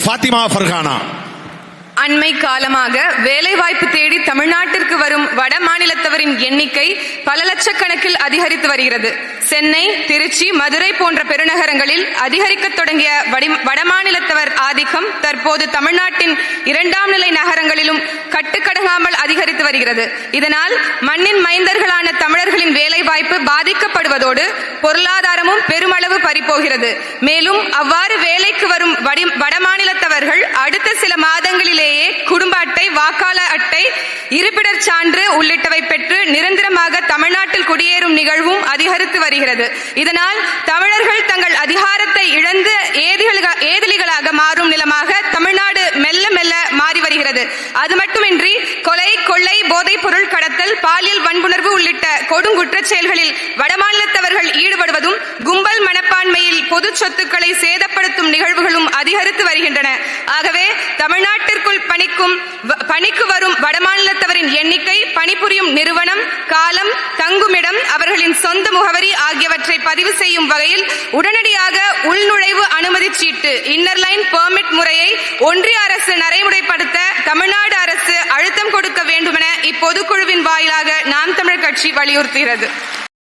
ஃபாத்திமா ஃபர்ஹானா. அண்மை காலமாக வேலைவாய்ப்பு தேடி தமிழ்நாட்டிற்கு வரும் வட மாநிலத்தவரின் எண்ணிக்கை பல லட்சக்கணக்கில் அதிகரித்து வருகிறது. சென்னை, திருச்சி, மதுரை போன்ற பெருநகரங்களில் அதிகரிக்க தொடங்கிய வடமாநிலத்தவர் ஆதிக்கம் தற்போது தமிழ்நாட்டின் 2ஆம் நிலை நகரங்களிலும் கட்டுக்கடங்காமல் அதிகரித்து வருகிறது. இதனால் மண்ணின் மைந்தர்களான தமிழர்களின் வேலைவாய்ப்பு பாதிக்கப்படுவதோடு பொருளாதாரமும் பெருமளவு பறிபோகிறது. மேலும் அவ்வாறு வேலைக்கு வரும் வடமாநிலத்தவர்கள் அடுத்த சில மாதங்களிலேயே குடும்ப அட்டை, வாக்காள அட்டை, இருப்பிடச் சான்று உள்ளிட்டவை பெற்று நிரந்தரமாக தமிழ்நாட்டில் குடியேறும் நிகழ்வும் அதிகரித்து வருகிறது. இதனால் தமிழர்கள் தங்கள் அதிகாரத்தை இழந்து ஏதிலிகளாக மாறும் நிலமாக தமிழ்நாடு மெல்ல மெல்ல மாறி வருகிறது. அது மட்டுமின்றி கொலை, கொள்ளை, போதைப் பொருள் கடத்தல், பாலியல் வன்புணர்வு உள்ளிட்ட கொடுங்குற்றச் செயல்களில் வடமாநிலத்தவர்கள் ஈடுபடுவதும் கும்பல் மனப்பான்மையில் பொது சொத்துக்களை சேதப்படுத்தும் நிகழ்வுகளும் அதிகரித்து வருகின்றன. ஆகவே தமிழ்நாட்டிற்குள் பணிக்கு வரும் வடமாநிலத்தவரின் எண்ணிக்கை, பணிபுரியும் நிறுவனம், காலம், தங்குமிடம், அவர்களின் சொந்த முகவரி ஆகியவற்றை பதிவு செய்யும் வகையில் உடனடியாக உள்நுழைவு அனுமதி சீட்டு இன்னர்லைன் பெர்மிட் முறையை ஒன்றிய அரசு நடைமுறைப்படுத்த தமிழ்நாடு அரசு அழுத்தம் கொடுக்க வேண்டுமென இப்பொதுக்குழுவின் வாயிலாக நாம் தமிழர் கட்சி வலியுறுத்துகிறது.